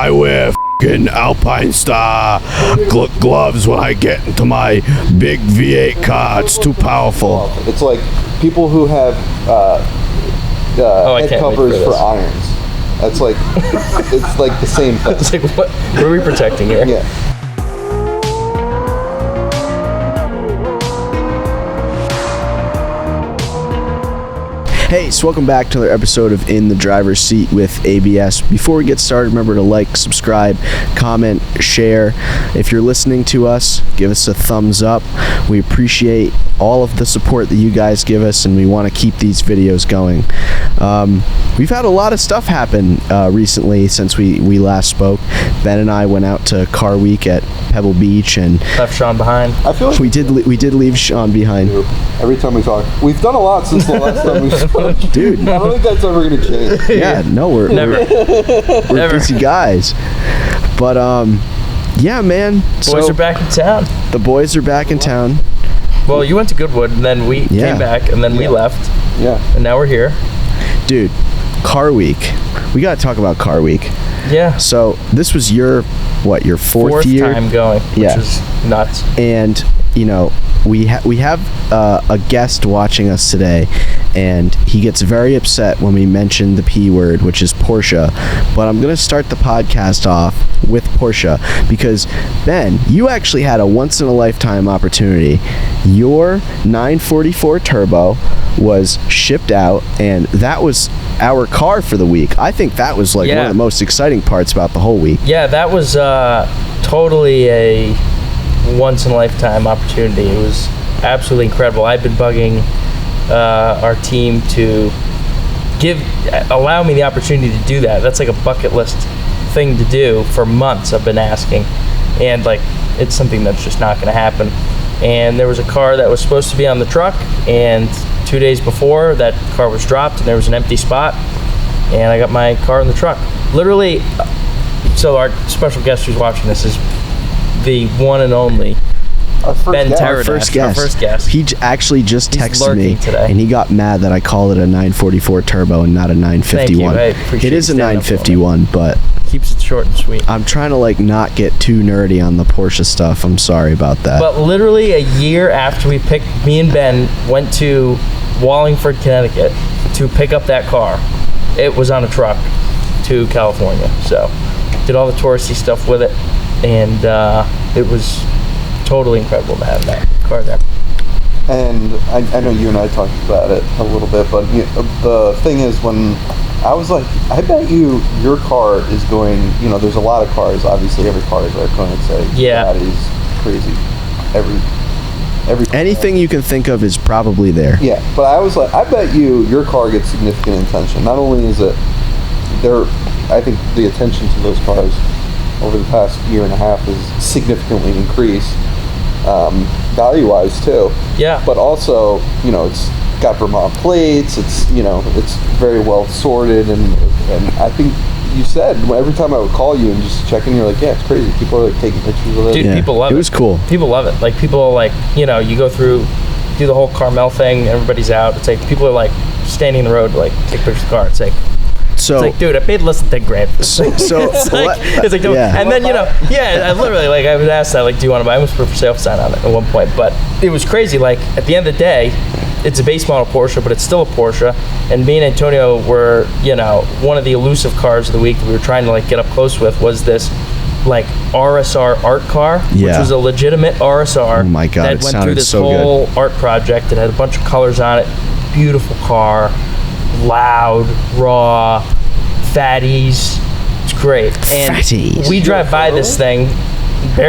I wear f***ing Alpine Star gloves when I get into my big V8 car. It's too powerful. It's like people who have head covers for irons. That's like, it's like the same thing. It's like, what are we protecting here? Yeah. Hey, so welcome back to another episode of In the Driver's Seat with ABS. Before we get started, remember to like, subscribe, comment, share. If you're listening to us, give us a thumbs up. We appreciate all of the support that you guys give us, and we want to keep these videos going. We've had a lot of stuff happen recently since we last spoke. Ben and I went out to Car Week at Pebble Beach and left Sean behind. I feel like we did leave Sean behind. Every time we talk, we've done a lot since the last time we spoke. Dude, I don't think that's ever going to change. Yeah, no, we're busy guys. But yeah, man. Boys are back in town. The boys are back in town. Well, you went to Goodwood, and then we came back, and then we left. Yeah. And now we're here. Dude, Car Week. We got to talk about Car Week. Yeah. So this was your fourth year? Time going, which is nuts. And, you know, we have a guest watching us today, and he gets very upset when we mention the P word, which is Porsche. But I'm going to start the podcast off with Porsche because, Ben, you actually had a once-in-a-lifetime opportunity. Your 944 Turbo was shipped out, and that was our car for the week. I think that was like one of the most exciting parts about the whole week. Yeah, that was totally a once-in-a-lifetime opportunity. It was absolutely incredible. I've been bugging our team to allow me the opportunity to do that. That's like a bucket list thing to do for months. I've been asking, and like it's something that's just not going to happen. And there was a car that was supposed to be on the truck, and 2 days before that car was dropped and there was an empty spot, and I got my car in the truck. Literally, so our special guest who's watching this is the one and only Ben Taradash, our first guest. He actually just texted me today, and he got mad that I called it a 944 Turbo and not a 951. Thank you. It is a 951, but keeps it short and sweet. I'm trying to like not get too nerdy on the Porsche stuff. I'm sorry about that. But literally a year after me and Ben went to Wallingford, Connecticut to pick up that car, it was on a truck to California. So did all the touristy stuff with it, and it was totally incredible to have that car there. And I know you and I talked about it a little bit, but the thing is, when I was like, I bet your car is going, you know, there's a lot of cars, obviously every car is going to say, that is crazy. Every anything you can think of is probably there. Yeah, but I was like, I bet your car gets significant attention. Not only is it there, I think the attention to those cars over the past year and a half has significantly increased, value-wise too. Yeah. But also, you know, it's got Vermont plates. It's, you know, it's very well sorted, and I think you said every time I would call you and just check in, you're like, yeah, it's crazy. People are like taking pictures of it. Dude, people love it. It was cool. People love it. Like, people are like, you know, you go through, do the whole Carmel thing, everybody's out. It's like people are like standing in the road to like take pictures of the car. It's like, dude, I paid less than 10 grand. It's like, and then, you know, I literally, like, I was asked that, like, do you want to buy? I almost put a for sale sign on it at one point, but it was crazy. Like, at the end of the day, it's a base model Porsche, but it's still a Porsche. And me and Antonio were, you know, one of the elusive cars of the week that we were trying to like get up close with was this like RSR art car, which was a legitimate RSR. Oh my God, that went through this whole art project. It had a bunch of colors on it. Beautiful car, loud, raw, fatties. It's great. And fatties. We drive by this thing.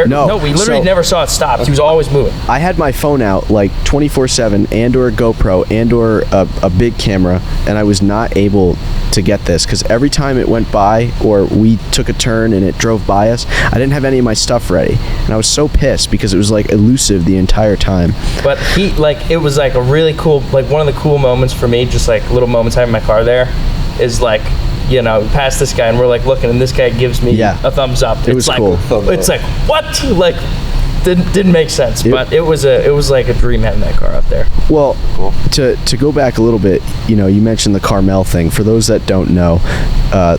No, we literally never saw it stop. He was always moving. I had my phone out like 24/7, and or a GoPro, and or a big camera, and I was not able to get this because every time it went by or we took a turn and it drove by us, I didn't have any of my stuff ready, and I was so pissed because it was like elusive the entire time. But it was like a really cool, like one of the cool moments for me, just like little moments having my car there, is like, you know, past this guy and we're like looking, and this guy gives me a thumbs up. It was like, cool. It's like, what? Like, didn't make sense, but it was like a dream having that car out there. Well, to go back a little bit, you know, you mentioned the Carmel thing. For those that don't know,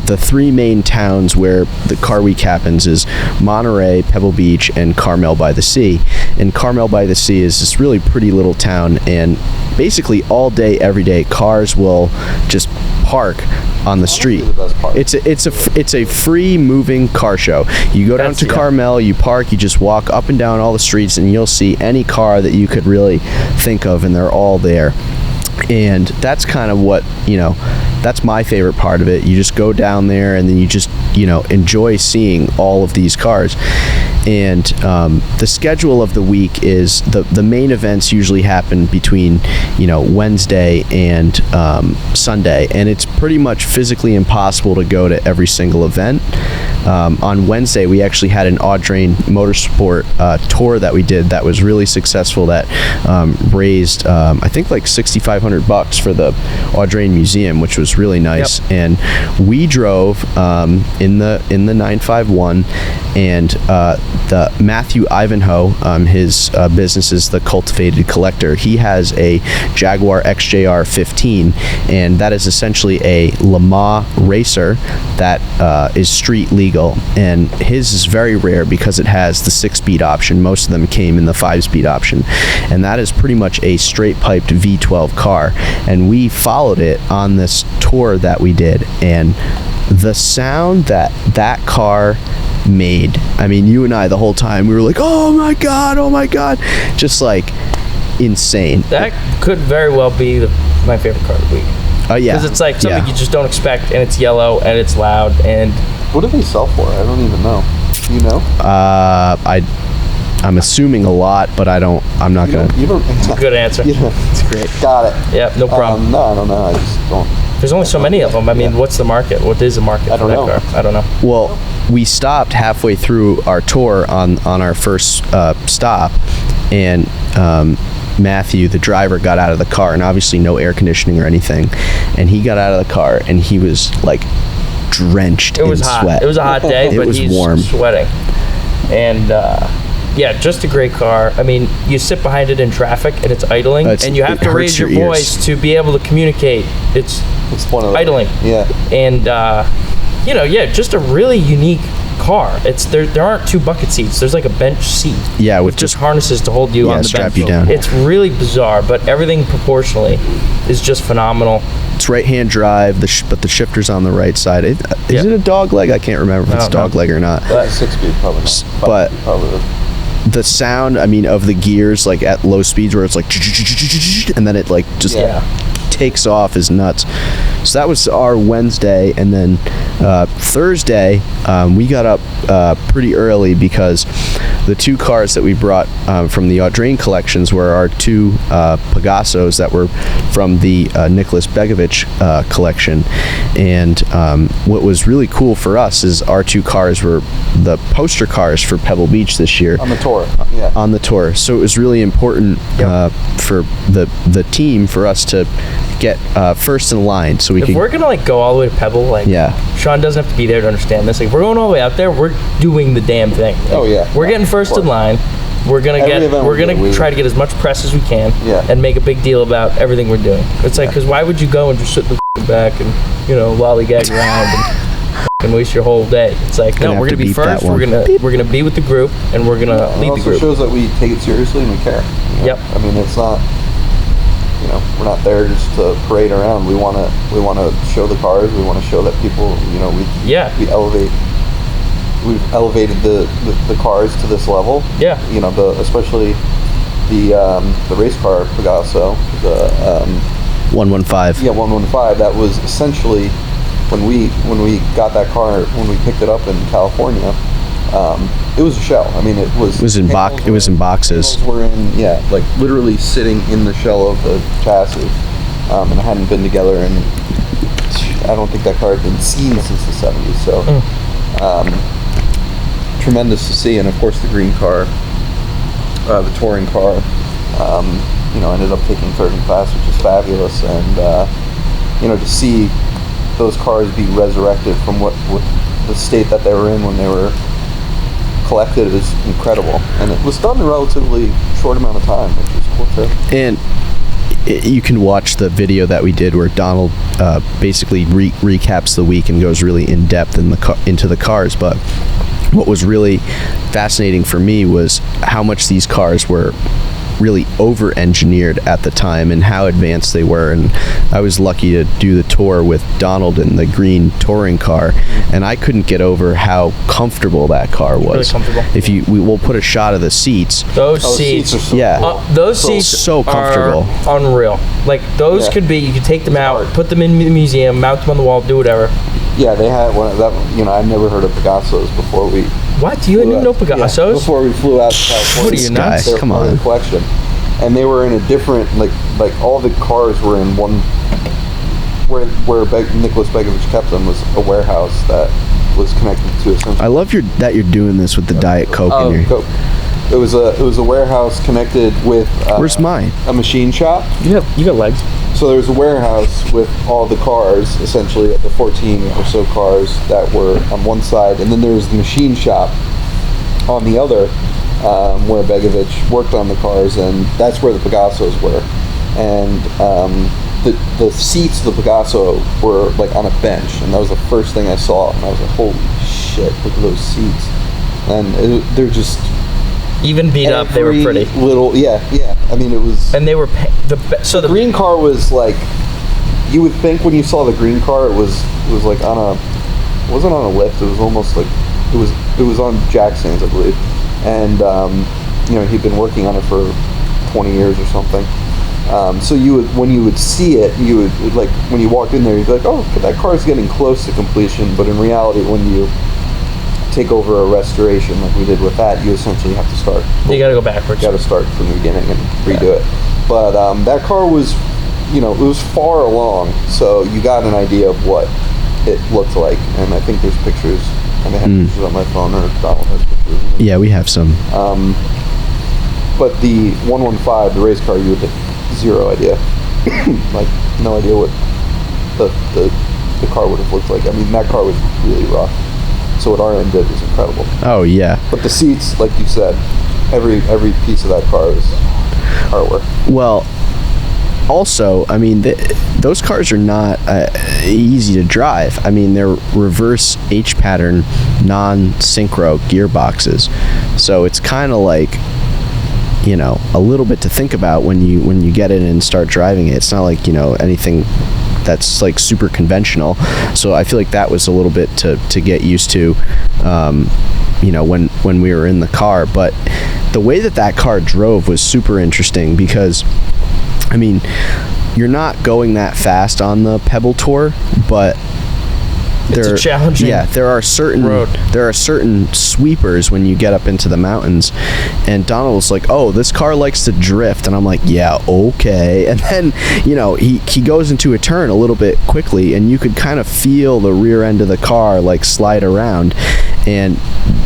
the three main towns where the Car Week happens is Monterey, Pebble Beach, and Carmel by the Sea. And Carmel by the Sea is this really pretty little town, and basically all day, every day, cars will just park on the street. It's a free moving car show. You go down to Carmel, you park, you just walk up and down all the streets, and you'll see any car that you could really think of, and they're all there. And that's kind of what, you know, that's my favorite part of it. You just go down there and then you just, you know, enjoy seeing all of these cars. And the schedule of the week is the main events usually happen between, you know, Wednesday and Sunday, and it's pretty much physically impossible to go to every single event. On Wednesday, we actually had an Audrain Motorsport tour that we did that was really successful. That raised, I think, like $6,500 for the Audrain Museum, which was really nice. Yep. And we drove in the 951, and the Matthew Ivanhoe, his business is the Cultivated Collector. He has a Jaguar XJR 15, and that is essentially a Le Mans racer that is street legal. And his is very rare because it has the 6-speed option. Most of them came in the 5-speed option, and that is pretty much a straight piped V12 car. And we followed it on this tour that we did, and the sound that car made, I mean, you and I the whole time we were like, oh my god, just like insane. That could very well be my favorite car of the week. Oh yeah, because it's like something you just don't expect, and it's yellow and it's loud. And what do they sell for? I don't even know. You know? I'm assuming a lot, but I'm not gonna. It's a good answer. It's great. Got it. Yeah, no problem. No, I don't know. I just don't. There's only so many of them. I mean, what's the market? What is the market for that car? I don't know. Well, we stopped halfway through our tour on our first stop, and Matthew, the driver, got out of the car, and obviously no air conditioning or anything, and he got out of the car, and he was like drenched in sweat. It was a hot day, but he's warm. Sweating. And yeah, just a great car. I mean, you sit behind it in traffic and it's idling, and you have to raise your voice to be able to communicate. It's one of idling. Yeah. And you know, just a really unique car. It's there aren't two bucket seats. There's like a bench seat. Yeah, with just harnesses to hold you on the strap bench. You down. It's really bizarre, but everything proportionally is just phenomenal. It's right-hand drive, but the shifter's on the right side. Is it a dog leg? I can't remember if it's dog leg or not. But 6-speed probably not. But the sound, I mean, of the gears, like at low speeds where it's like, and then it like just takes off is nuts. So that was our Wednesday, and then Thursday we got up pretty early because the two cars that we brought from the Audrain collections were our two Pegasos that were from the Nicholas Begovic collection. And what was really cool for us is our two cars were the poster cars for Pebble Beach this year. On the tour, On the tour. So it was really important for the team, for us to get first in line, so if we're gonna like go all the way to Pebble, like Sean doesn't have to be there to understand this. Like, we're going all the way out there, we're doing the damn thing. Like, we're getting first in line. We're gonna try to get as much press as we can, and make a big deal about everything we're doing. It's like, because why would you go and just sit in the back and lollygag around and waste your whole day? It's like, no, we're gonna be first. We're gonna be with the group, and we're gonna lead the group. It also shows that we take it seriously and we care. Yep. I mean, it's not. We're not there just to parade around. We want to show the cars. We want to show that people, we've elevated the cars to this level. Yeah. Especially the race car Pegaso, the 115. Yeah, 115. That was essentially when we got that car, when we picked it up in California. It was a shell. I mean, it was in boxes. Were in, like literally sitting in the shell of the chassis, and it hadn't been together, and I don't think that car had been seen since the 70s. So, tremendous to see. And of course, the green car, the touring car, ended up taking third in class, which is fabulous. And to see those cars be resurrected from what the state that they were in when they were collected is incredible, and it was done in a relatively short amount of time, which is cool too. And you can watch the video that we did where Donald basically recaps the week and goes really in depth into the cars. But what was really fascinating for me was how much these cars were really over-engineered at the time and how advanced they were. And I was lucky to do the tour with Donald in the green touring car, and I couldn't get over how comfortable that car was. Really comfortable. We'll put a shot of the seats. Those seats are so Yeah. cool. Those seats so comfortable. are unreal. Like those could be, you could take them out, put them in the museum, mount them on the wall, do whatever. Yeah, they had one of that. I'd never heard of Picassos before we. What? You didn't know Picassos? Yeah, before we flew out to California. What are you, nuts? They were Come part of on. the collection, and they were in a different like all the cars were in one. Where Nicholas Begovic kept them was a warehouse that was connected to a. I love that you're doing this with the Diet Coke in your... Coke. It was a warehouse connected with. Where's mine? A machine shop. You got legs. So there was a warehouse with all the cars, essentially the 14 or so cars that were on one side, and then there was the machine shop on the other, where Begovic worked on the cars, and that's where the Picassos were. And the seats of the Picasso were like on a bench, and that was the first thing I saw, and I was like, holy shit, look at those seats. And they're just... Even beat up, they were pretty. Yeah. I mean, it was... And they were... The green car was like... You would think when you saw the green car, it was like on a... It wasn't on a lift, it was almost like... It was on jack stands, I believe. And, he'd been working on it for 20 years or something. So when you would see it, you would, like, when you walked in there, you'd be like, oh, that car's getting close to completion. But in reality, when you take over a restoration like we did with that, you essentially have to start. You got to go backwards. You got to start from the beginning and redo it. But that car was, it was far along, so you got an idea of what it looked like. And I think there's pictures. I may have pictures on my phone, or Donald has pictures. Yeah, we have some. But the 115, the race car, you would have zero idea. Like, no idea what the car would have looked like. I mean, that car was really rough. So what Audrain did was incredible. Oh, yeah. But the seats, like you said, every piece of that car is artwork. Well, also, I mean, those cars are not easy to drive. I mean, they're reverse H-pattern, non-synchro gearboxes. So it's kind of like, a little bit to think about when you get in and start driving it. It's not like, anything that's like super conventional. So I feel like that was a little bit to get used to, when we were in the car. But the way that car drove was super interesting because, I mean, you're not going that fast on the Pebble Tour, but it's a challenging there are certain sweepers when you get up into the mountains, and Donald was like, oh, this car likes to drift, and I'm like, yeah, okay. And then he goes into a turn a little bit quickly, and you could kind of feel the rear end of the car like slide around, and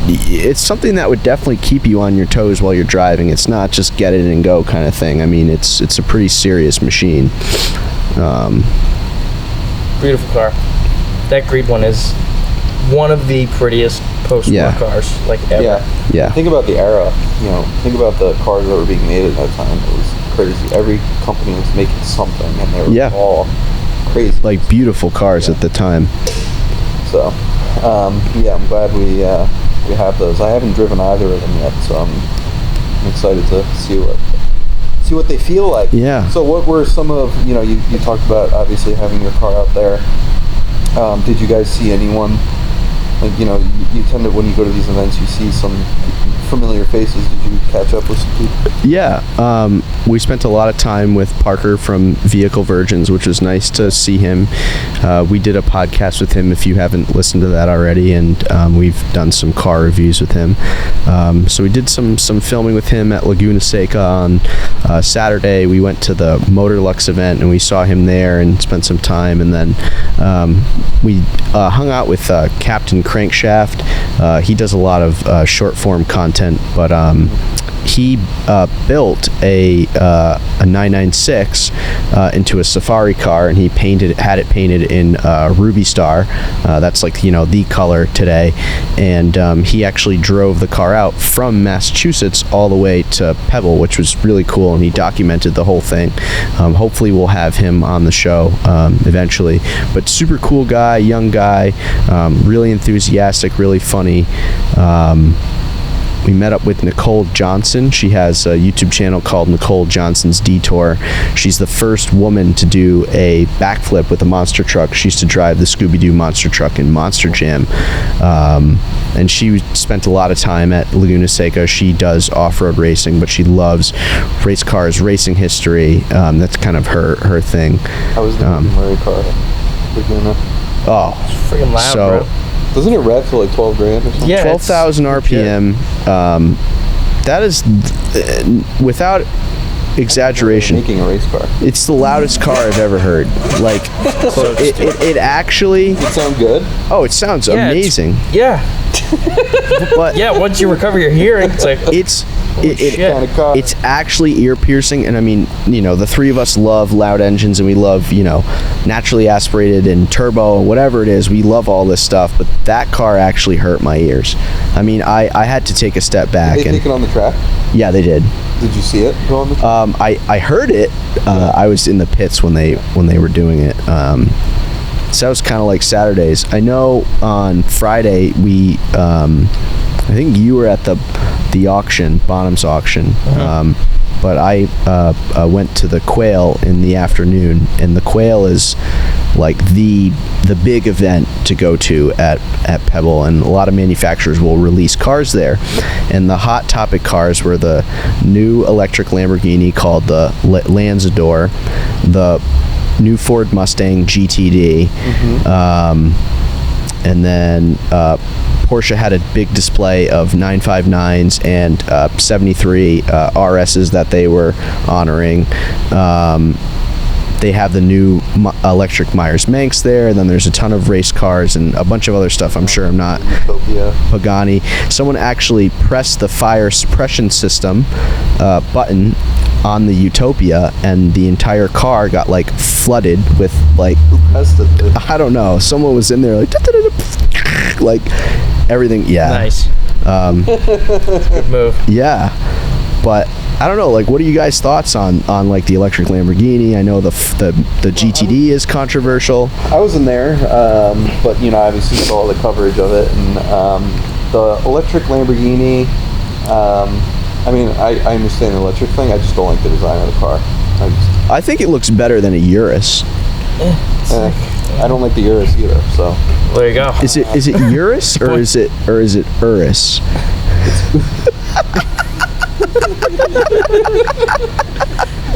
it's something that would definitely keep you on your toes while you're driving. It's not just get in and go kind of thing. I mean, it's a pretty serious machine. Beautiful car. That green one is one of the prettiest post-war cars, like, ever. Yeah. Think about the era. Think about the cars that were being made at that time. It was crazy. Every company was making something, and they were all crazy. Like beautiful cars at the time. So, I'm glad we have those. I haven't driven either of them yet, so I'm excited to see what they feel like. Yeah. So, what were some of you talked about obviously having your car out there. Did you guys see anyone? Like, you tend to, when you go to these events, you see some familiar faces. Did you catch up with some people? Yeah, we spent a lot of time with Parker from Vehicle Virgins, which was nice to see him. We did a podcast with him, if you haven't listened to that already, and we've done some car reviews with him. So we did some filming with him at Laguna Seca on Saturday. We went to the Motor Lux event, and we saw him there and spent some time, and then we hung out with Captain Crankshaft. He does a lot of short form content, but he built a 996 into a safari car, and he had it painted in Ruby Star. That's like, you know, the color today. And he actually drove the car out from Massachusetts all the way to Pebble, which was really cool, and he documented the whole thing. Hopefully we'll have him on the show eventually. But super cool guy, young guy, really enthusiastic, really funny. We met up with Nicole Johnson. She has a YouTube channel called Nicole Johnson's Detour. She's the first woman to do a backflip with a monster truck. She used to drive the Scooby-Doo monster truck in Monster Jam. And she spent a lot of time at Laguna Seca. She does off-road racing, but she loves race cars, racing history. That's kind of her thing. I was the Murray car at Laguna. Oh, It's freaking loud, bro. Doesn't it rev for like 12 grand or something? Yeah, 12,000 RPM. That is, without exaggeration, Making a race car. it's the loudest car I've ever heard. Like, it actually. Does it sound good? Oh, it sounds Yeah, it's- amazing. Yeah. But Yeah, once you recover your hearing, it's like, it's shit. Kind of car. it's actually ear piercing. And I mean, you know, the three of us love loud engines, and we love, you know, naturally aspirated and turbo and whatever it is. We love all this stuff, but that car actually hurt my ears. I mean, I had to take a step back. Did they take it on the track? Yeah, they did. Did you see it go on the track? I heard it. I was in the pits when they were doing it. So that was kind of like Saturdays. I know on Friday I think you were at the auction, Bonham's auction. But I went to the Quail in the afternoon, and the Quail is like the big event to go to at Pebble, and a lot of manufacturers will release cars there. And the hot topic cars were the new electric Lamborghini called the Lanzador, the new Ford Mustang GTD, and then Porsche had a big display of 959s and 73 RSs that they were honoring. They have the new electric Myers-Manx there, and then there's a ton of race cars and a bunch of other stuff. I'm sure I'm not. Utopia. Pagani. Someone actually pressed the fire suppression system button on the Utopia, and the entire car got like flooded with like, Who pressed it? I don't know. Someone was in there like, like everything. Yeah. nice. Good move. Yeah. But I don't know. Like, what are you guys' thoughts on like the electric Lamborghini? I know the GTD is controversial. I wasn't there, but you know, I obviously saw all the coverage of it, and the electric Lamborghini. I mean, I understand the electric thing. I just don't like the design of the car. I think it looks better than a Urus. I don't like the Urus either. So There you go. Is it Urus or is it Urus?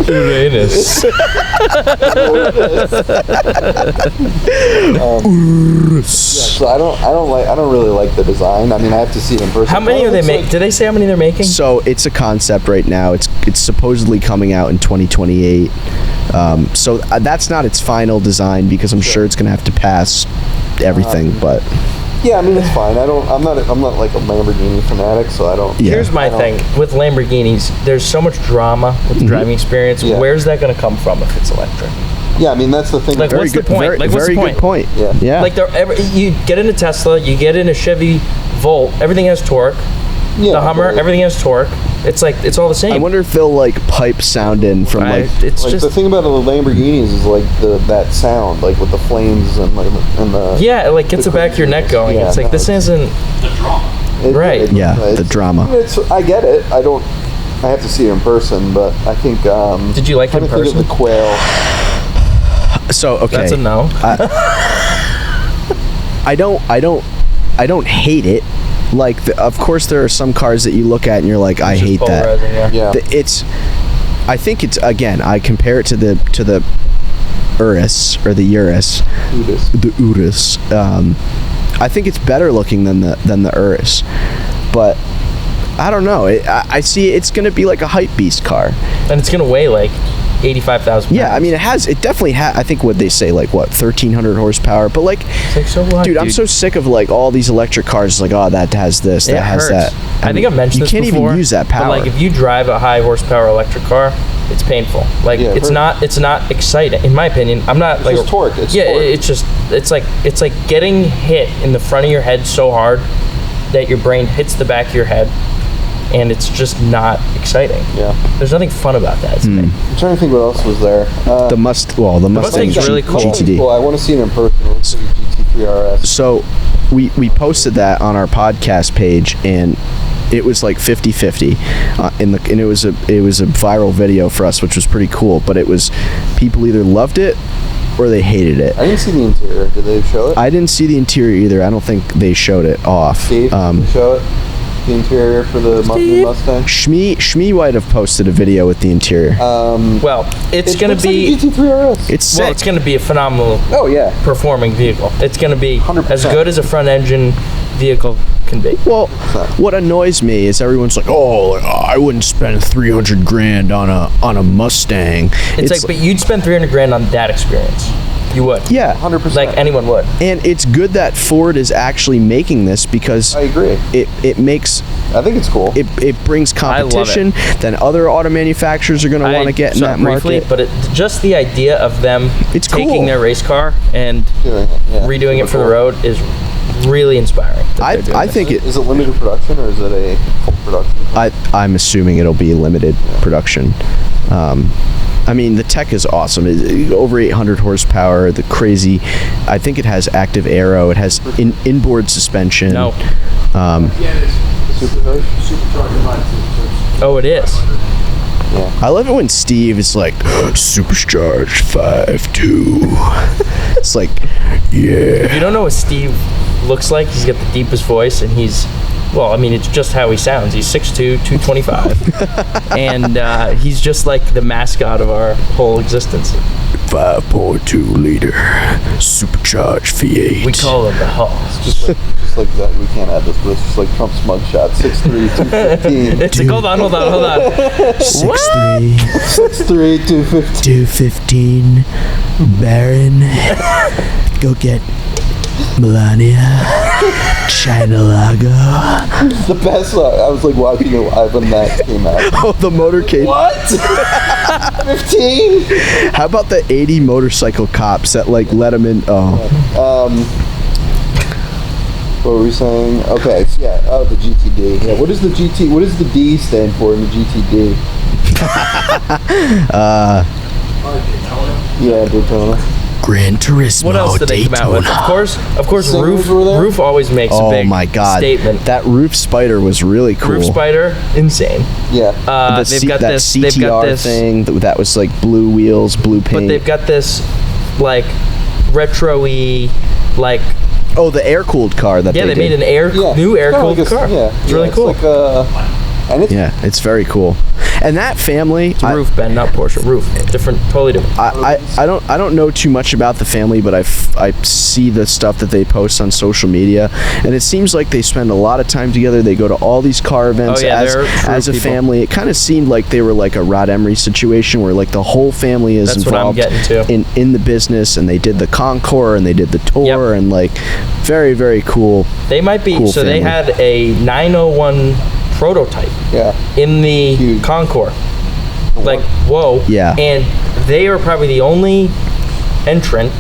Uranus. so I don't really like the design. I mean, I have to see it in person. How many are they making? Did they say how many they're making? So it's a concept right now. It's supposedly coming out in 2028. So that's not its final design, because I'm sure it's going to have to pass everything. But Yeah, I mean, it's fine. I'm not like a Lamborghini fanatic, so I don't. Yeah. Here's my thing with Lamborghinis. There's so much drama with the driving experience. Yeah. Where's that going to come from if it's electric? Yeah, I mean, that's the thing. Like, very what's the good, point? very, Like, what's very the good point. Yeah. Yeah. Like, you get in a Tesla, you get in a Chevy Volt, everything has torque. Yeah, The Hummer, but- everything has torque. It's like, it's all the same. I wonder if they'll like pipe sound in from like. It's Like just, the thing about the Lamborghinis is like that sound, like with the flames and the. yeah, it like gets the back of your neck going. Yeah, it's like, no, this isn't, Right. Yeah, the drama. I get it. I have to see it in person, but I think. Did you like it in trying to think of person? the Quail. So okay. that's a no. I don't hate it. Like, of course, there are some cars that you look at and you're like, I It's just hate that. polarizing, yeah. Yeah. I think it's, again, I compare it to the Urus or the Urus, Udis. the Urus. I think it's better looking than the Urus, but I don't know. I see it's gonna be like a hype beast car. And it's going to weigh like 85,000 pounds. Yeah, I mean, it definitely has. I think what they say, like, what, 1,300 horsepower, but like. It's like, so what, Dude, I'm so sick of like all these electric cars. Like, oh, that has this, that has hurts. that, I think I've mentioned you this can't before. even use that power. But like, if you drive a high horsepower electric car, it's painful. Like, Yeah, it's not exciting, in my opinion. I'm not It's like just torque. It's yeah, torque. it's like getting hit in the front of your head so hard that your brain hits the back of your head, and it's just not exciting. Yeah. There's nothing fun about that to me. I'm trying to think what else was there. the Mustang Mustang's really cool. GTD. Well, I want to see it in person. Let's see GT3 RS. So we posted that on our podcast page, and it was like 50-50 and it was a viral video for us, which was pretty cool. But it was, people either loved it or they hated it. I didn't see the interior. Did they show it? I didn't see the interior either. I don't think they showed it off. Steve, did they show it? The interior for the new Mustang? Shmee might have posted a video with the interior. Well, it's going to looks be like a GT3 RS. It's sick. well, it's going to be a phenomenal Oh yeah. performing vehicle. It's going to be 100%. as good as a front engine vehicle can be. Well, what annoys me is everyone's like, "Oh, I wouldn't spend $300,000 on a Mustang." It's like, but you'd spend $300,000 on that experience. You would. yeah, 100%. Like anyone would. and it's good that Ford is actually making this, because I agree. it makes I think it's cool. it brings I love competition. Then other auto manufacturers are going to want to get in that briefly, market. but just the idea of them It's taking cool. their race car and Doing it, yeah. redoing it for the Super cool. road is really inspiring. that I they're doing I this. think it. Is it limited production or is it a full production? I'm assuming it'll be limited production. I mean, the tech is awesome. Over 800 horsepower. The crazy. I think it has active aero. It has inboard suspension. No. Supercharged? Oh, it is. I love it when Steve is like, supercharged 5.2. It's like, yeah. If you don't know what Steve looks like, he's got the deepest voice, and he's, well, I mean, it's just how he sounds. He's 6'2", 225. And he's just like the mascot of our whole existence. 5.2 liter supercharged V8. We call him the Hall. Just like that. We can't add this, but it's just like Trump's mugshot. 6'3", 215. It's like, hold on. 6'3", 6'3", 215. 215. Baron. Go get Melania. China Lago. The best. I was like watching it live when that came out. Oh, the motorcade. What? 15? How about the 80 motorcycle cops that like let them in? Oh, What were we saying? Okay, so yeah. Oh, the GTD. Yeah. What does the GT? What does the D stand for in the GTD? Yeah, Daytona. Gran Turismo. What else did they come out with? Daytona. Of course, Singles were there? Roof always makes a Oh big my God! statement. That roof spider was really cool. Roof Spider, insane. Yeah. They've got that this. CTR They've got this thing that was like blue wheels, blue paint. But they've got this, like, retro-y, like, Oh, the air-cooled car that yeah, they they made did. an new It's kinda air-cooled like a- car. Yeah. It's really cool. Like and it's Yeah, it's very cool. And that family, It's a roof, Ben, not Porsche. Roof, different, totally different. I don't know too much about the family, but I see the stuff that they post on social media, and it seems like they spend a lot of time together. They go to all these car events Oh, yeah, they're true as a people. family. It kind of seemed like they were like a Rod Emery situation, where like the whole family is That's what I'm involved getting to. in the business, and they did the Concours and they did the tour, Yep. and like very, very cool. They might be, Cool so they family. had a 901 prototype yeah. in the Huge. Concours. Like, whoa. Yeah. And they are probably the only entrant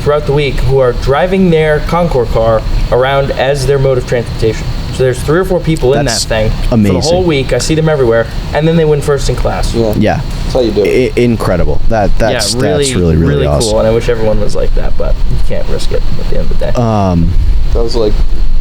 throughout the week who are driving their Concours car around as their mode of transportation. So there's 3 or 4 people in that That's thing for amazing. the whole week. I see them everywhere, and then they win first in class. Yeah. Yeah, That's how you do it. incredible. That's really awesome. cool. And I wish everyone was like that, but you can't risk it at the end of the day. That was like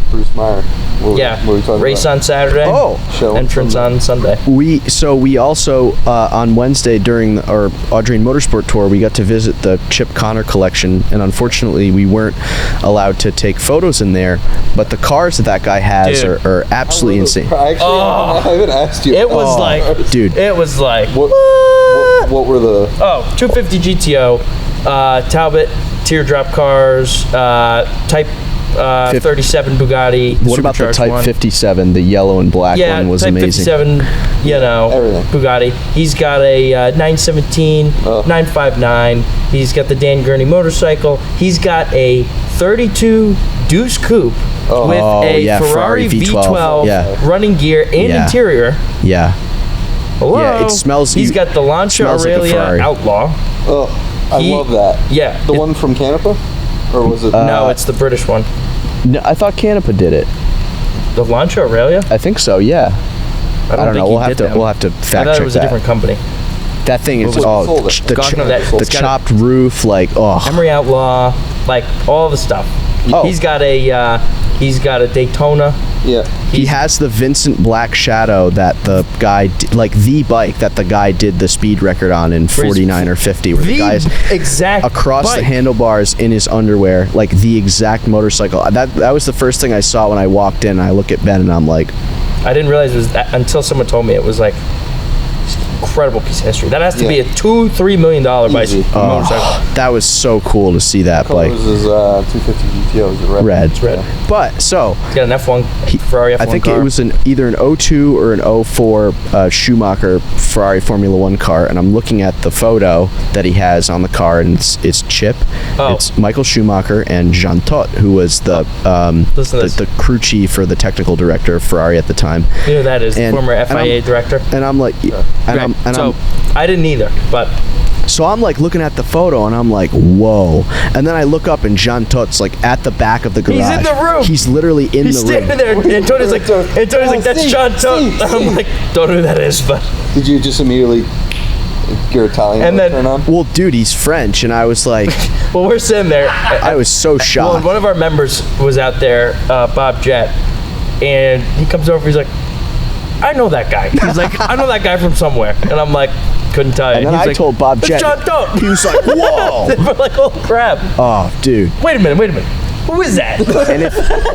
Bruce Meyer. What were we talking race about? on Saturday. Oh. Show entrance Sunday. on Sunday. We also on Wednesday during our Audrain Motorsport tour, we got to visit the Chip Connor collection, and unfortunately we weren't allowed to take photos in there, but the cars that guy has Dude. are absolutely insane. Actually, I haven't asked you. It was like, Dude, it was like, What were the? 250 GTO, Talbot teardrop cars, Type 37 Bugatti. what about the supercharged Type one. 57? The yellow and black Yeah, one was Type amazing. 57, Everything. Bugatti. He's got a 917, 959. He's got the Dan Gurney motorcycle. He's got a 32 Deuce Coupe Oh. with a yeah, Ferrari V12 yeah. running gear and Yeah. interior. Yeah. Hello. Yeah, it smells- He's got the Lancia smells like a Aurelia Ferrari. Outlaw. Oh, I He- love that. Yeah. The one from Canapa? Or was it? No, it's the British one. No, I thought Canapa did it. The Lancia Aurelia? I think so. Yeah. I don't know. think We'll he have did to. that We'll one. have to I fact thought check it was a that. different company. That thing is Well, sold it. the God, no, that- the it's got a- chopped roof, like Emery Outlaw, like all the stuff. Oh. He's got a Daytona. Yeah. He has the Vincent Black Shadow that the guy, like the bike that the guy did the speed record on in 49 or 50, where the guy's exact across bike. the handlebars in his underwear, like the exact motorcycle. That was the first thing I saw when I walked in. I look at Ben and I'm like, I didn't realize it was that until someone told me it was like incredible piece of history. That has to be a $2-3 million Easy. motorcycle. that was so cool to see that Colors bike. is 250 GTO. Is it red? Red. It's red. But so He's got an F1 Ferrari F1 I think car. it was either an 02 or an 04 Schumacher Ferrari Formula One car, and I'm looking at the photo that he has on the car, and it's Chip. Oh. It's Michael Schumacher and Jean Todt, who was the Listen to this. the crew chief or the technical director of Ferrari at the time. You know who that is, And- former and FIA director. And I'm like, I didn't either, but so I'm like looking at the photo, and I'm like, whoa. And then I look up, and Jean Todt's like at the back of the garage. He's in the room. He's literally in he's the room. standing there. And Tony's like, that's see, John Todt. see. I'm like, don't know who that is, but Did you just immediately your Italian And then- turn on? Well, dude, he's French, and I was like, well, we're sitting there. I was so Well, shocked. one of our members was out there, Bob Jett, and he comes over. He's like, I know that guy. He's like, I know that guy from somewhere, and I'm like, couldn't tell you. And then He's I like, told Bob "It's Jett. John Todt." He was like, whoa. We're like, oh crap! Oh, dude. Wait a minute. Who is that?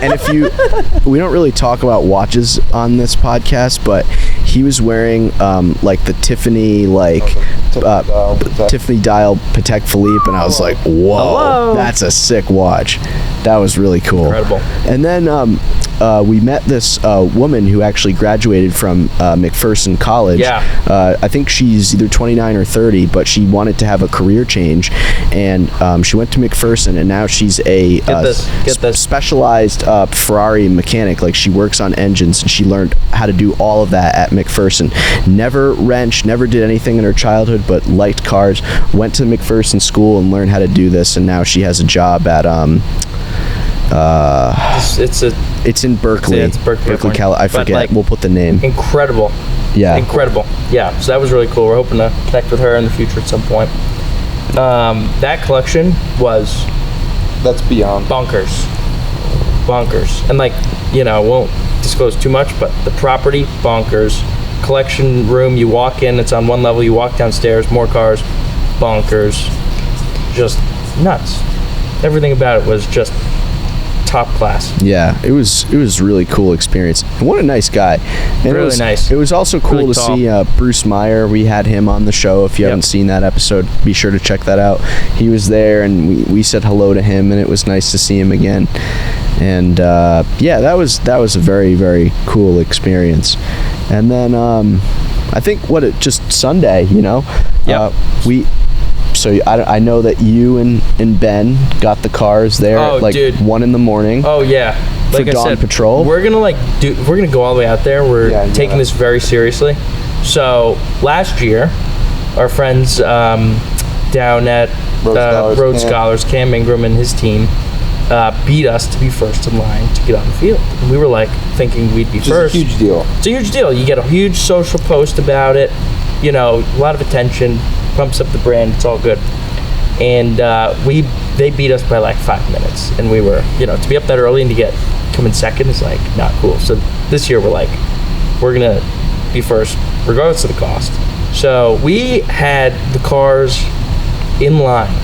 And if you, we don't really talk about watches on this podcast, but he was wearing like the Tiffany Tiffany dial Patek Philippe, and I was like, whoa, Hello. that's a sick watch. That was really cool. Incredible. And then we met this woman who actually graduated from McPherson College. Yeah. I think she's either 29 or 30, but she wanted to have a career change, and she went to McPherson, and now she's a Get this. specialized Ferrari mechanic. Like, she works on engines, and she learned how to do all of that at McPherson. Never wrenched, never did anything in her childhood, but liked cars. Went to McPherson school and learned how to do this, and now she has a job at it's in Berkeley. Yeah, it's Berkeley, California. I but, forget. like, We'll put the name. Incredible. Yeah. Incredible. Yeah. So that was really cool. We're hoping to connect with her in the future at some point. That collection was That's beyond. bonkers. And like, won't disclose too much, but the property, bonkers. Collection room, you walk in, it's on one level, you walk downstairs, more cars, bonkers. Just nuts. Everything about it was just top class. Yeah, it was a really cool experience. And what a nice guy. And Really nice. It was also cool Really to tall. see Bruce Meyer. We had him on the show. If you Yep. haven't seen that episode, be sure to check that out. He was there, and we said hello to him, and it was nice to see him again. And yeah, that was a very, very cool experience. And then I think just Sunday, Yep. So I know that you and Ben got the cars there Oh, at like dude. 1 a.m. Oh yeah. For Like I dawn said, patrol? we're gonna go all the way out there. We're Yeah, taking yeah. this very seriously. So last year, our friends down at Road Scholars, Cam Ingram and his team beat us to be first in line to get on the field. And we were like thinking we'd be Which is a first. huge deal. It's a huge deal. You get a huge social post about it. A lot of attention, pumps up the brand. It's all good. And they beat us by like 5 minutes, and we were, to be up that early and to come in second is like not cool. So this year we're gonna be first regardless of the cost. So we had the cars in line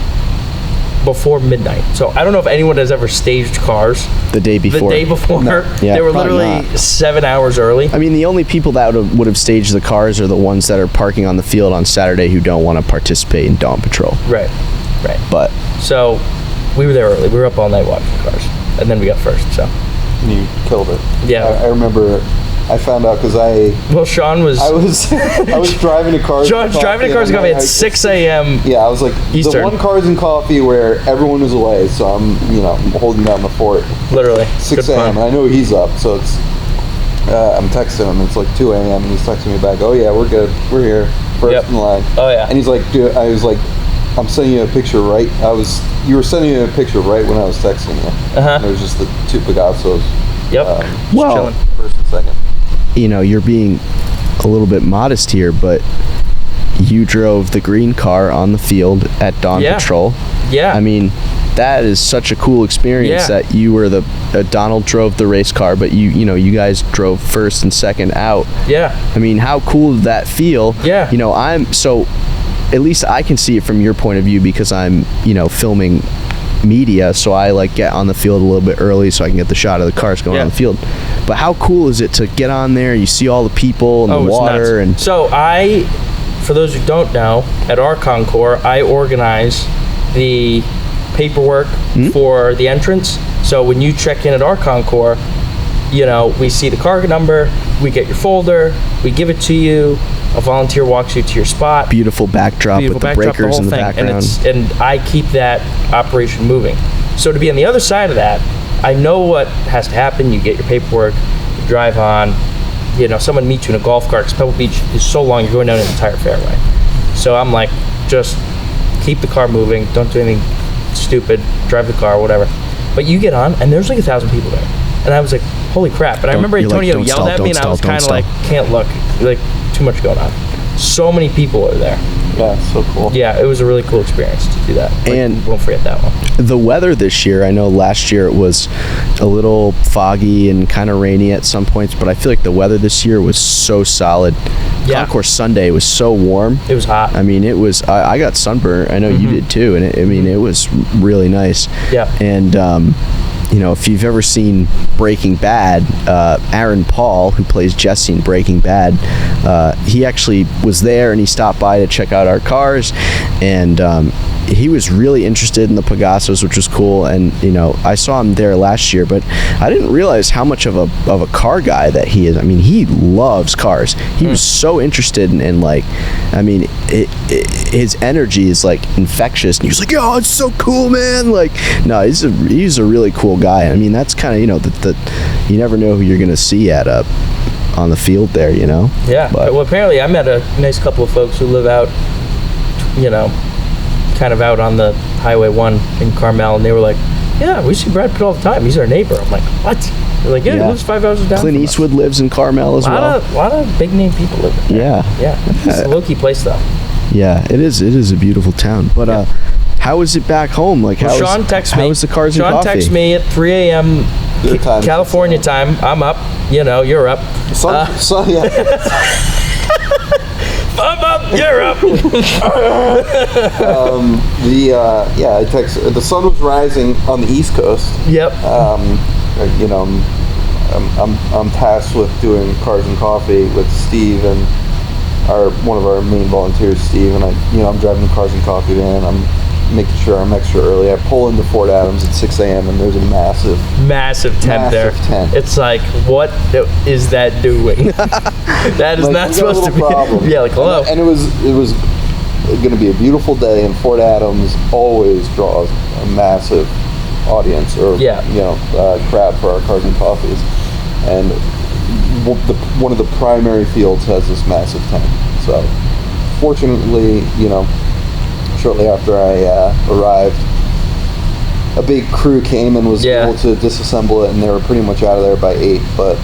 before midnight. So I don't know if anyone has ever staged cars the day the before. day before. Yeah, they were probably literally not. 7 hours early. I mean, the only people that would have staged the cars are the ones that are parking on the field on Saturday who don't want to participate in Dawn Patrol. Right. But So we were there early. We were up all night watching the cars, and then we got first. So And you killed it. Yeah. I remember I found out because Well, Sean was. I was driving to Cars. Sean's driving to Cars and Coffee at 6 a.m. Yeah, I was like Eastern. the one Cars and Coffee where everyone was away, so I'm holding down the fort. Literally. 6 Good a.m. fun. and I know he's up, so it's. I'm texting him. It's like 2 a.m. and he's texting me back. Oh yeah, we're good. We're here. First in line. Oh yeah. And he's like, dude. I was like, I'm sending you a picture right. You were sending me a picture right when I was texting you. Uh-huh. And it was just the two Pagazos. Yep. Well, chilling. First and second. You're being a little bit modest here, but you drove the green car on the field at Dawn Patrol. Yeah. I mean, that is such a cool experience that you were Donald drove the race car, but you guys drove first and second out. Yeah. I mean, how cool did that feel? Yeah. At least I can see it from your point of view because I'm, filming media, so I like get on the field a little bit early so I can get the shot of the cars going on the field. But how cool is it to get on there, you see all the people and the water and so for those who don't know, at our concours I organize the paperwork for the entrance. So when you check in at our concours, we see the car number, we get your folder, we give it to you, a volunteer walks you to your spot. Beautiful backdrop with the breakers in the background. And I keep that operation moving. So to be on the other side of that, I know what has to happen. You get your paperwork, you drive on, someone meets you in a golf cart, because Pebble Beach is so long, you're going down an entire fairway. So I'm like, just keep the car moving, don't do anything stupid, drive the car, whatever. But you get on, and there's like 1,000 people there. And I was like, holy crap. And I remember Antonio yelled at me, and I was kind of like, can't look. Like, too much going on. So many people are there. Yeah, so cool. Yeah, it was a really cool experience to do that. And won't forget that one. The weather this year, I know last year it was a little foggy and kind of rainy at some points, but I feel like the weather this year was so solid. Yeah. Concours Sunday was so warm. It was hot. I mean, it was. I got sunburned. I know you did too, and it was really nice. Yeah. And if you've ever seen Breaking Bad, Aaron Paul, who plays Jesse in Breaking Bad, he actually was there and he stopped by to check out our cars, and he was really interested in the Pagazos, which was cool. And I saw him there last year, but I didn't realize how much of a car guy that he is. I mean, he loves cars. He was so interested in his energy is like infectious, and he was like, "Yo, it's so cool, man!" Like, no, he's a really cool guy. I mean, that's kind of you never know who you're gonna see on the field there, Yeah. But, well, apparently I met a nice couple of folks who live out, kind of out on the Highway 1 in Carmel, and they were like, yeah, we see Brad Pitt all the time. He's our neighbor. I'm like, what? They're like, yeah, he lives 5 hours down. Clint Eastwood lives in Carmel as well. A lot of big name people live there. Yeah. It's a low-key place, though. Yeah, it is. It is a beautiful town. But how is it back home? Like, Sean texts me. How is the Cars and Coffee? Sean texts me at 3 a.m. California time. I'm up. You're up. I'm up. You're up. I text. The sun was rising on the East Coast. Yep. I'm tasked with doing Cars and Coffee with Steve and one of our main volunteers, Steve, and I'm driving the Cars and Coffee van. I'm making sure I'm extra early. I pull into Fort Adams at 6 a.m. and there's a massive tent there. It's like, what is that doing? That is not supposed to be. Problem. Yeah, like, hello. And it was going to be a beautiful day, and Fort Adams always draws a massive audience or crowd for our Cars and Coffees. And one of the primary fields has this massive tent. So fortunately, shortly after I arrived, a big crew came and was able to disassemble it, and they were pretty much out of there by 8. But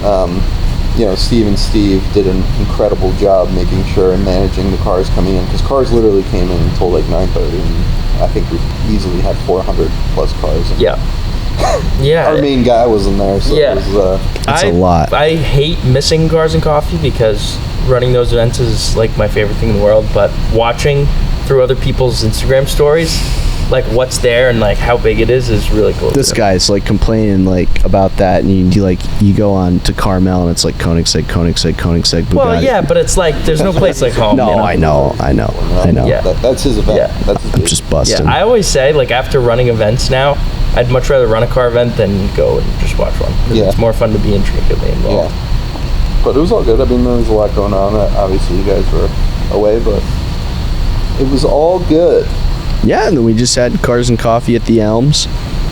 Steve and Steve did an incredible job making sure and managing the cars coming in, because cars literally came in until like 9:30, and I think we easily had 400 plus cars. Yeah. Our main guy was in there, so it was, that's a lot. I hate missing Cars and Coffee because running those events is like my favorite thing in the world, but watching through other people's Instagram stories, like what's there and like how big it is really cool. This guy's like complaining like about that, and you go on to Carmel and it's like Koenigsegg, Bugatti. Well, yeah, but it's like there's no place like home. No, I know. Yeah, that's his event. Yeah. That's his I'm just busting. Yeah, I always say, like, after running events now, I'd much rather run a car event than go and just watch one. It's more fun to be intricately involved. But it was all good. I mean, there was a lot going on. Obviously, you guys were away, but it was all good. Yeah, and then we just had Cars and Coffee at the Elms,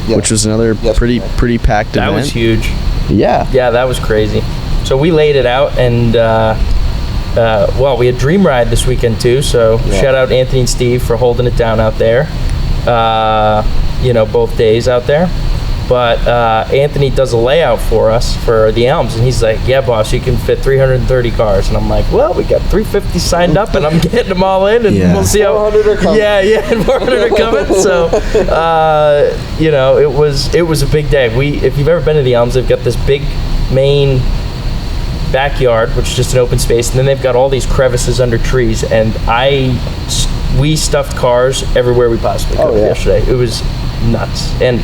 which was another pretty packed event. That was huge. Yeah. Yeah, that was crazy. So we laid it out, and we had Dream Ride this weekend too. So shout out Anthony and Steve for holding it down out there. Both days out there. But Anthony does a layout for us for the Elms, and he's like, "Yeah, boss, you can fit 330 cars." And I'm like, "Well, we got 350 signed up, and I'm getting them all in, and we'll see how." 400 are coming. And 400 are coming. So, it was a big day. If you've ever been to the Elms, they've got this big main backyard, which is just an open space, and then they've got all these crevices under trees, and we stuffed cars everywhere we possibly could yesterday. It was nuts. And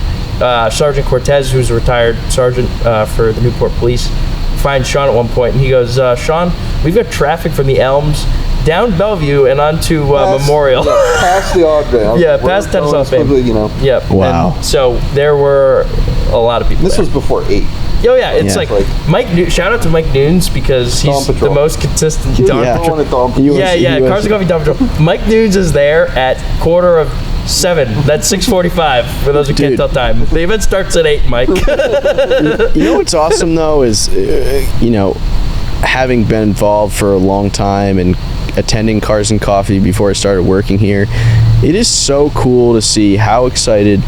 Sergeant Cortez, who's a retired sergeant for the Newport Police, finds Sean at one point, and he goes, "Sean, we've got traffic from the Elms down Bellevue and onto Memorial." Past the Audrain. Past Tennis Hall of Fame. Yep. Wow. And so there were a lot of people. This was before 8. Oh yeah, it's like Mike. Shout out to Mike Nunes because he's the most consistent. Cars and Coffee Dawn Patrol. Mike Nunes is there at 6:45. That's 6:45 for those who can't tell time. The event starts at 8, Mike. What's awesome though is, having been involved for a long time and attending Cars and Coffee before I started working here, it is so cool to see how excited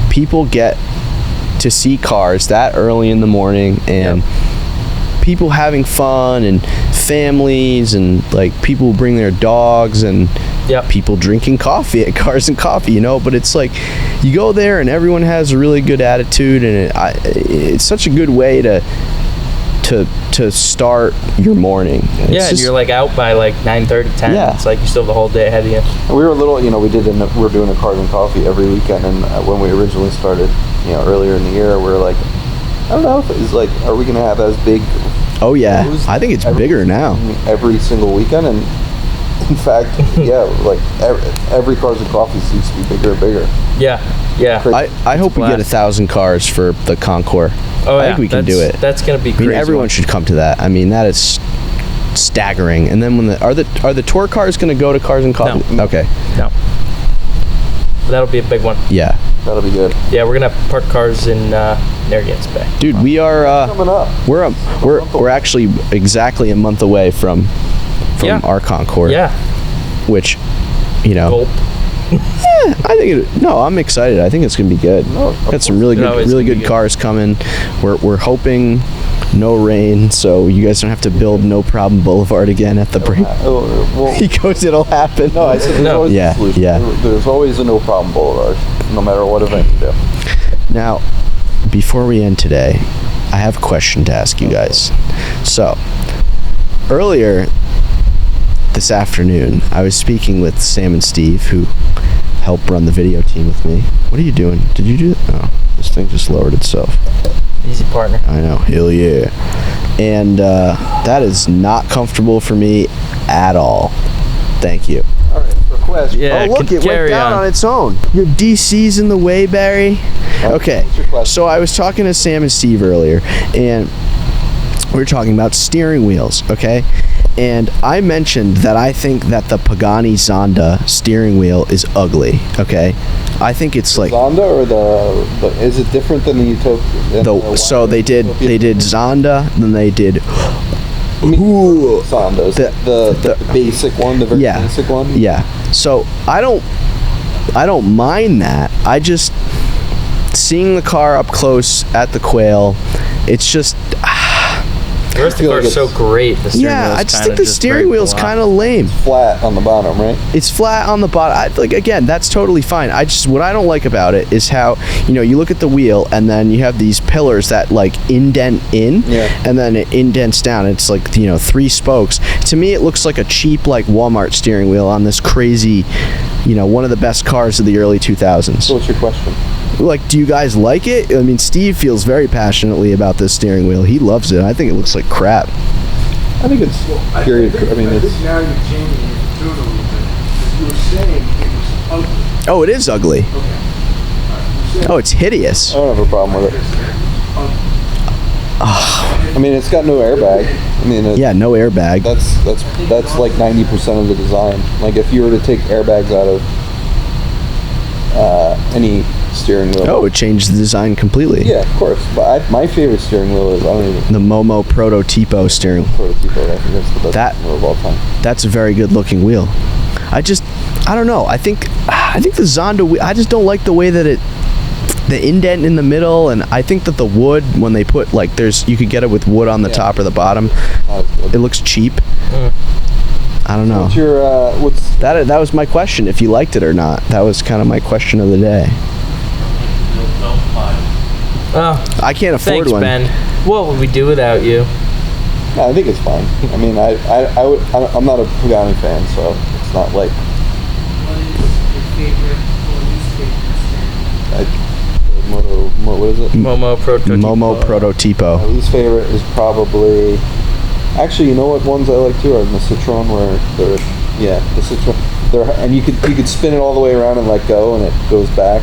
people get to see cars that early in the morning, and people having fun, and families, and like people bring their dogs, and people drinking coffee at Cars and Coffee, but it's like you go there and everyone has a really good attitude, and it's such a good way to start your morning. And and you're like out by like 9:30, 10. Yeah. It's like you still have the whole day ahead of you. And we were a little, we're doing a Cars and Coffee every weekend, and when we originally started, earlier in the year, we were like, I don't know if it's like, are we going to have as big? Oh yeah, I think it's bigger now. Every single weekend, and in fact, like every Cars and Coffee seems to be bigger and bigger. Yeah. I hope we get 1,000 cars for the Concours. I think we can do it. That's gonna be crazy. Everyone should come to that. I mean, that is staggering. And then when are the tour cars going to go to Cars and Coffee? No. Okay. No. That'll be a big one. Yeah. That'll be good. Yeah, we're gonna park cars in Narragansett Bay. Dude, we are coming up. We're actually exactly a month away from our Concours. Yeah. Which, Gulp. I think I'm excited. I think it's gonna be good. Got some really good cars coming. We're hoping no rain, so you guys don't have to build No Problem Boulevard again at the break. He goes, it'll happen. No, I said there's always a solution. There's always a No Problem Boulevard, no matter what event you do. Now, before we end today, I have a question to ask you guys. So, earlier this afternoon, I was speaking with Sam and Steve, who help run the video team with me. What are you doing? Did you do it? Oh, this thing just lowered itself. Easy, partner. I know. Hell yeah. And that is not comfortable for me at all. Thank you. All right, request. Yeah, oh, look, it went down on its own. Your DC's in the way, Barry. Okay, so I was talking to Sam and Steve earlier, and we were talking about steering wheels, okay? And I mentioned that I think that the Pagani Zonda steering wheel is ugly, okay? I think it's like Zonda, or the is it different than the Utopia? So they did Zonda, then they did Zonda, the basic one, the very basic one. Yeah. So I don't mind that. I just, seeing the car up close at the Quail, it's just the rest of the car is so great. The steering I just think the steering wheel's kind of lame. Flat on the bottom, right? It's flat on the bottom. Again, that's totally fine. What I don't like about it is how, you look at the wheel, and then you have these pillars that like indent in, and then it indents down. It's like 3 spokes. To me, it looks like a cheap like Walmart steering wheel on this crazy, one of the best cars of the early 2000s. So what's your question? Like, do you guys like it? I mean, Steve feels very passionately about this steering wheel. He loves it. I think it looks like crap. I think it's period. I think now you're changing your tune a little bit. You were saying it was ugly. Oh, it is ugly. Okay. Oh, it's hideous. I don't have a problem with it. I mean, it's got no airbag. I mean, Yeah, no airbag. that's like 90% of the design. Like if you were to take airbags out of any steering wheel. Oh, it changed the design completely. Yeah, of course. But my favorite steering wheel is, I don't even... The Momo Prototipo steering. Prototipo, I think that's the best wheel of all time. That's a very good looking wheel. I don't know. I think the Zonda wheel, I just don't like the way that the indent in the middle, and I think that the wood, when they put, like, you could get it with wood on the top or the bottom, it looks cheap. I don't know. That was my question, if you liked it or not. That was kind of my question of the day. I can't afford thanks, one. Ben. What would we do without you? No, I think it's fine. I mean, I'm not a Pagani fan, so it's not like... What is your favorite or least favorite stand? What is it? Momo Prototipo. Momo My Prototipo. least favorite is probably... Actually, you know what ones I like too are the Citroën, where the Citroën. And you could spin it all the way around and let go, and it goes back.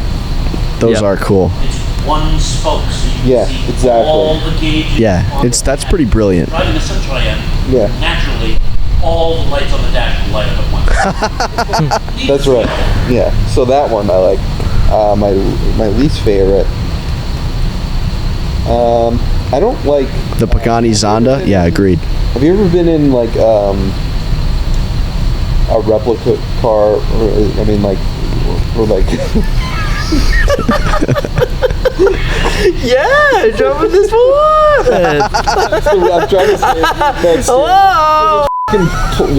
Those are cool. It's one spoke, so you can see exactly. all the gauges. Yeah, on that's pretty brilliant. Driving a Citroën, Yeah. naturally, all the lights on the dash will light up at once. That's right. Yeah. So that one I like. My least favorite. I don't like The Pagani Zonda? Yeah, agreed. Have you ever been in like a replica car, or like Yeah, driving this one. I'm trying to say that's Hello.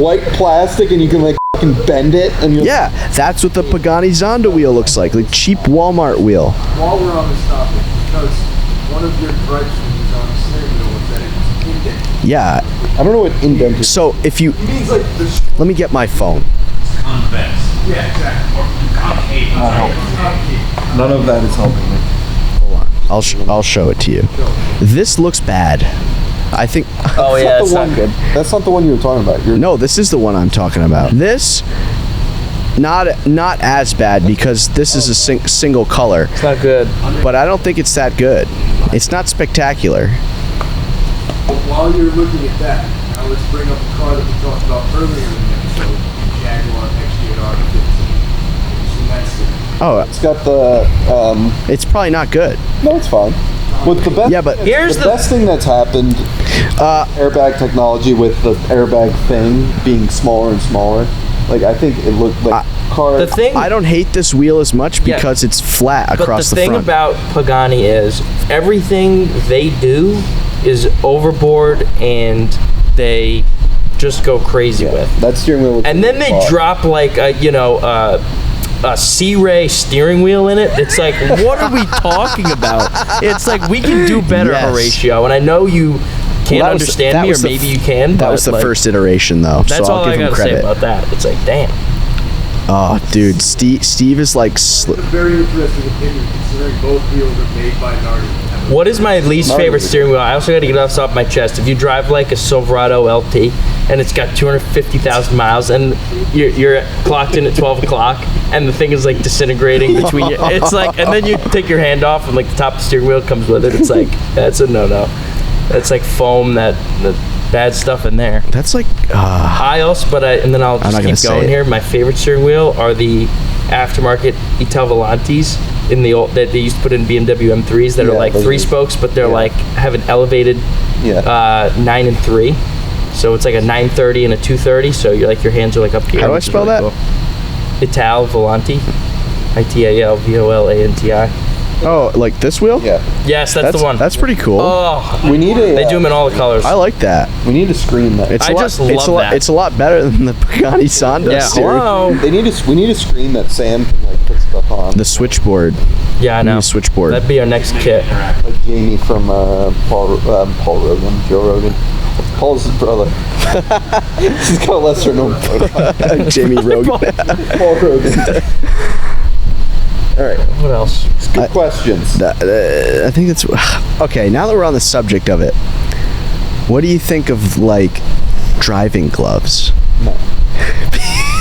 white plastic, and you can like fucking bend it, and you Yeah, that's what the Pagani Zonda wheel looks like cheap Walmart wheel. While we're on this topic, because one of your gripes when you was on the steering wheel was that it was indented. Yeah, I don't know what indent is. so if you... It means like the... Let me get my phone. Convex. Yeah, exactly. Or concave. None of that is helping me. I'll show it to you. This looks bad. I think... Oh yeah, That's it's not not the good. one. That's not the one you were talking about. No, this is the one I'm talking about. This... Not as bad, because this is a single color, It's not good. but I don't think it's that good. It's not spectacular. But while you're looking at that, now let's bring up a car that we talked about earlier in the episode, the Jaguar XJR 15. Have you seen that steering? Oh, It's got the it's probably not good. no, it's fine. With the best, Yeah, but Here's the the- best thing that's happened, airbag technology with the airbag thing being smaller and smaller. Like I think it looked like car. The thing. I don't hate this wheel as much Yeah. because it's flat But across the the thing front. about Pagani is everything they do is overboard, and they just go crazy with. That steering wheel. And then they drop like a C-Ray steering wheel in it. It's like, what are we talking about? It's like, we can do better, Yes. Horatio. And I know you can't Well, that was- understand that me, or was the maybe you can. That but was the like, first iteration, though. That's so all I'll I give him gotta say credit. about that. It's like, damn. Oh, dude, Steve is like. It's a very interesting opinion considering both wheels are made by Nardi. What is my least favorite steering wheel? I also got to get this off my chest. If you drive like a Silverado LT and it's got 250,000 miles and you're clocked in at 12 o'clock and the thing is like disintegrating between you, it's like, and then you take your hand off and like the top of the steering wheel comes with it. It's like, that's a no-no. That's like foam, the bad stuff in there. That's like. And then I'll I'm not just gonna keep say going it. here. My favorite steering wheel are the aftermarket Ital Volantes in the old that they used to put in BMW M3s that are Yeah, like those 3 are- spokes, but they're yeah. like have an elevated 9 and 3. So it's like a 930 and a 230. So you're like your hands are like up here. How do I which is spell really that? cool. Ital Volante. ITAL-VOLANTI. Oh, like this wheel? Yeah, Yes, that's the one. That's pretty cool. Oh, we need a. they do them in all the colors. I like that. We need to screen that. It's I a lot, just it's love a lot, that. It's a lot better than the Pagani Zonda yeah, steering. hello. We need a screen that Sam can like put stuff on. The switchboard. Yeah, I know. The switchboard. That'd be our next kit. Like Jamie from Paul Rogan, Joe Rogan. Paul's his brother. He's got a lesser known photo. Jamie Rogan. Paul Rogan. All right, What else? it's good questions. I think that's okay. Now that we're on the subject of it, what do you think of like driving gloves? No.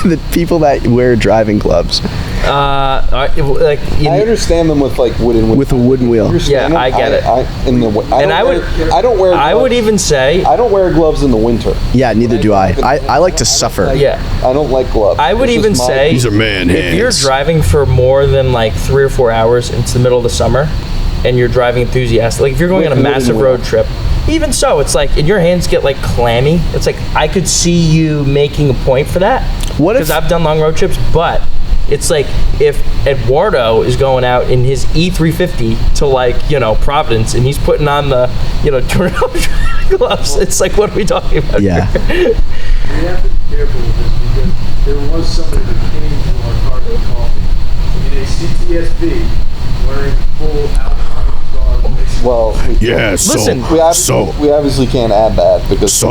The people that wear driving gloves. Like I understand them with like wooden with a wooden wheel. Yeah, I get it. I don't wear. I would even say. I don't wear gloves in the winter. Yeah, neither do I. I like to suffer. Yeah. I don't like gloves. I would even say These are man if you're hands. driving for more than like 3 or 4 hours into the middle of the summer, and you're driving enthusiastic, like if you're going on a massive road trip, even so, it's like, and your hands get like clammy. It's like I could see you making a point for that. What if- Because I've done long road trips, but it's like if Eduardo is going out in his E350 to like, Providence, and he's putting on the, turtle gloves. It's like, what are we talking about? Yeah. here? We have to be careful with this because there was somebody that came to our Cars and Coffee in a CTSV wearing full Alpine garb. Well, Listen, we obviously can't add that because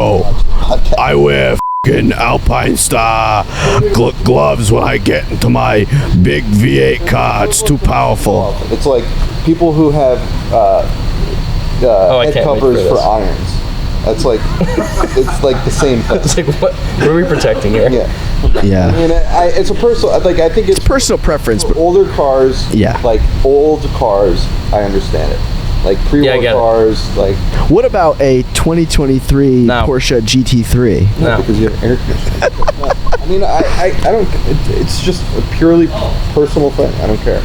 I wear f***ing Alpine Star gloves when I get into my big V8 car. It's too powerful. it's like people who have I head can't wait covers for for this. irons. That's like it's like the same thing. It's like, what are we protecting here? Yeah. Yeah. I mean, it's a personal. Like I think it's Personal preference, but older cars. Yeah. Like old cars, I understand it. Like pre-war I get it. cars, like what about a 2023 No. Porsche GT3? No. because you have air conditioning. No, I mean, I don't. It's just a purely personal thing. I don't care.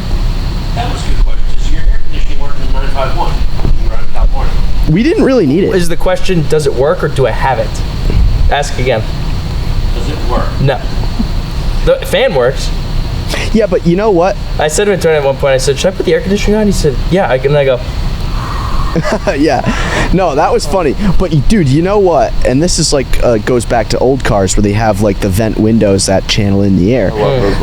That was a good question. Does your air conditioning work in the 951? You're out in California. We didn't really need it. Is the question, does it work or do I have it? Ask again. Does it work? No. The fan works. Yeah, but you know what? I said to Antonio at one point, I said, should I put the air conditioning on? He said, yeah. And I go, Yeah. No, that was funny. But dude, you know what? And this is like goes back to old cars where they have like the vent windows that channel in the air.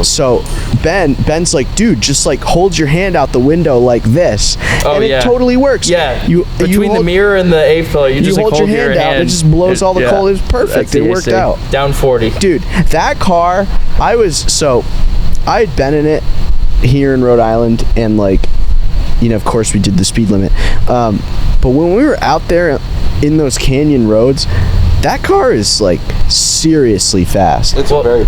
So Ben's like, dude, just like hold your hand out the window like this, Oh, and yeah. it totally works. yeah. You Between the hold- mirror and the A pillar, you you just like hold your hand out, and it just blows all the cold. It was perfect. That's It the worked AC. out. Down 40. Dude, that car, I had been in it here in Rhode Island, and like, of course we did the speed limit. But when we were out there in those canyon roads, that car is like seriously fast. It's Well, very.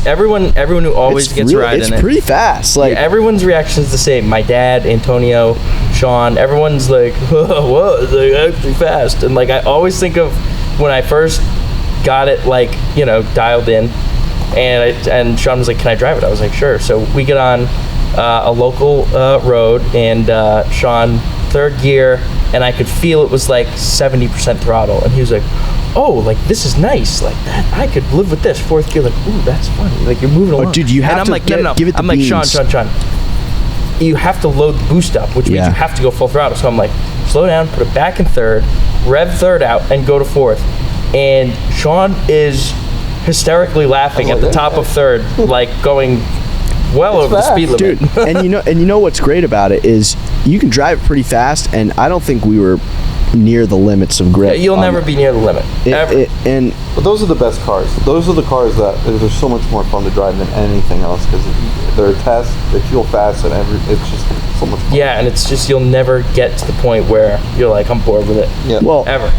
everyone who always gets a ride it's in it. pretty fast. Like, Yeah, everyone's reaction is the same. My dad, Antonio, Sean, everyone's like, whoa, it's like actually fast. And like, I always think of when I first got it, like, dialed in, and Sean was like, can I drive it? I was like, sure. So we get on a local road, and Sean, third gear, and I could feel it was like 70% throttle. And he was like, oh, like, this is nice. Like, that, I could live with this. Fourth gear, like, ooh, that's funny. Like, you're moving along. dude, you have and I'm to like, get- no. give it the I'm like, beans. Sean. You have to load the boost up, which means Yeah. you have to go full throttle. So I'm like, slow down, put it back in third, rev third out, and go to fourth. And Sean is hysterically laughing at the top of third, like going well over the speed limit. dude, and you know what's great about it is you can drive it pretty fast, and I don't think we were near the limits of grip. You'll never be near the limit. Ever. But those are the best cars. Those are the cars that they're so much more fun to drive than anything else because they're a test. They feel fast, and it's just so much fun. Yeah, and it's just, you'll never get to the point where you're like, I'm bored with it. Yeah. well, Ever.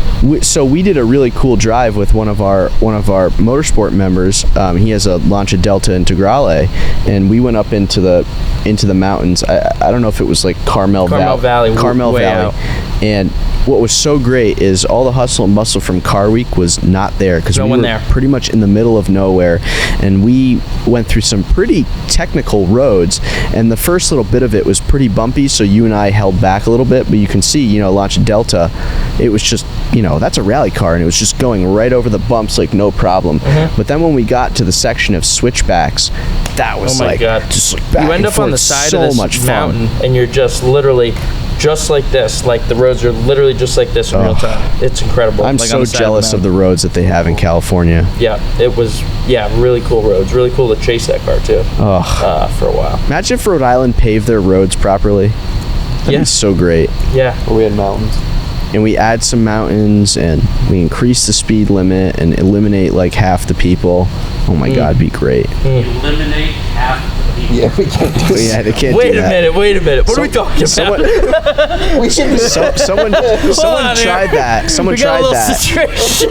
So we did a really cool drive with one of our motorsport members. He has a Lancia Delta Integrale, and we went up into the mountains. I don't know if it was like Carmel Valley, way out. And what was so great is all the hustle and bustle from Car Week was not there because No we one were there. pretty much in the middle of nowhere, and we went through some pretty technical roads, and the first little bit of it was pretty bumpy, so you and I held back a little bit, but you can see, Lancia Delta, it was just, that's a rally car, and it was just going right over the bumps like no problem. Mm-hmm. But then when we got to the section of switchbacks, that was Oh my God. just like back You end and up on forth, the side so of this much mountain, fun. and you're just literally just like this. Like, the roads are literally just like this in real time. It's incredible. I'm like, so on the side jealous of the the roads that they have in California. Yeah, it was, really cool roads. Really cool to chase that car too. For a while. Imagine if Rhode Island paved their roads properly. That'd Yeah. be so great. Yeah. We had mountains. And we add some mountains, and we increase the speed limit and eliminate like half the people. Oh my God, it'd be great. Eliminate half the heat. Yeah, we can't do Yeah, they can't Wait do a that. minute. What are we talking about? Someone, We should someone on here. tried that. Someone We got tried a little that. situation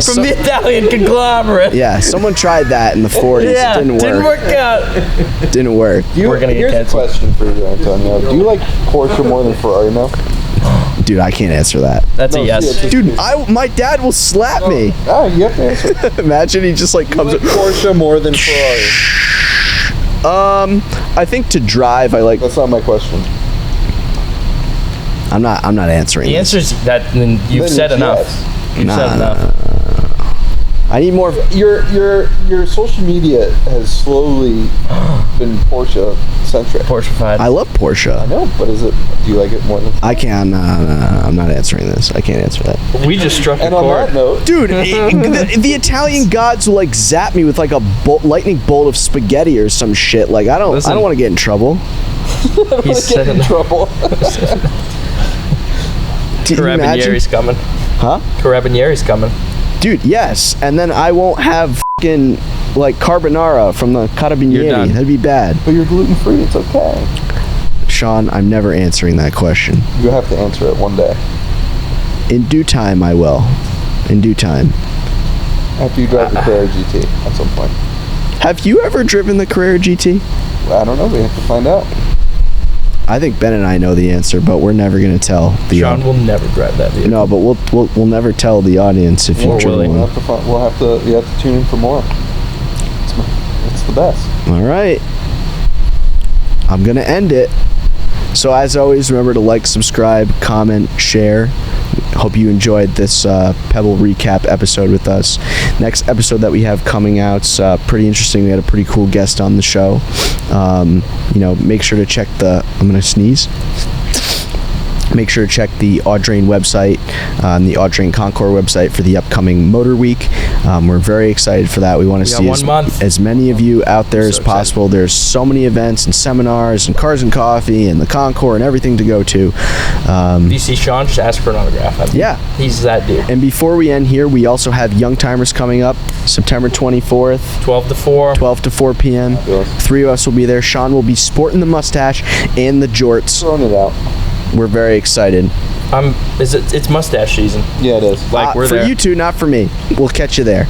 from the Italian conglomerate. Yeah, someone tried that in the 40s. Yeah, It didn't work. out. Didn't work. We're gonna get Here's canceled. a question for you, Antonio. Do you like Porsche more than Ferrari now? Dude, I can't answer that. That's No, a yes. see, Dude, my dad will slap me. Ah, you have to answer. Imagine he just like You comes. like Porsche more than Ferrari? I think to drive, I like. That's not my question. I'm not answering. The this. answer is that then you've Then said it's enough. yes. You've said Nah, enough. I need more. Your social media has slowly been Porsche centric. Porschefied. I love I Porsche. know, but do you like it more than? I can't. I'm not answering this. I can't answer that. We just struck a And on chord. that note, Dude, the Italian gods will like zap me with like a lightning bolt of spaghetti or some shit. Like I don't Listen. want to get in trouble. He's get in said trouble. Can you imagine? Carabinieri's coming. Huh? Carabinieri's coming. Dude, yes. And then I won't have fucking like carbonara from the You're carabinieri. done. That'd be bad. But you're gluten free. It's okay. Sean, I'm never answering that question. You have to answer it one day In due time, I will. In due time. after you drive the Carrera GT at some point. Have you ever driven the Carrera GT? I don't know. We have to find out. I think Ben and I know the answer, but we're never gonna tell the John will never drive that vehicle. No, but we'll never tell the audience if Or you've will driven he? one. You have to tune in for more. It's the best. All right. I'm gonna end it. So as always, remember to like, subscribe, comment, share. Hope you enjoyed this Pebble recap episode with us. Next episode that we have coming out's pretty interesting. We had a pretty cool guest on the show. Make sure to check I'm gonna sneeze. Make sure to check the Audrain website and the Audrain Concours website for the upcoming Motor Week. We're very excited for that. We want to got see 1 month. as many of you out there as So possible. There's so many events and seminars and cars and coffee and the Concours and everything to go to. If you see Sean, just ask for an autograph. Yeah. He's that dude. And before we end here, we also have Young Timers coming up September 24th. 12 to 4. 12 to 4 p.m. Fabulous. 3 of us will be there. Sean will be sporting the mustache and the jorts. Throwing it out. We're very excited. It's mustache season. Yeah, it is. Like, we're for there. you two, not for me. We'll catch you there.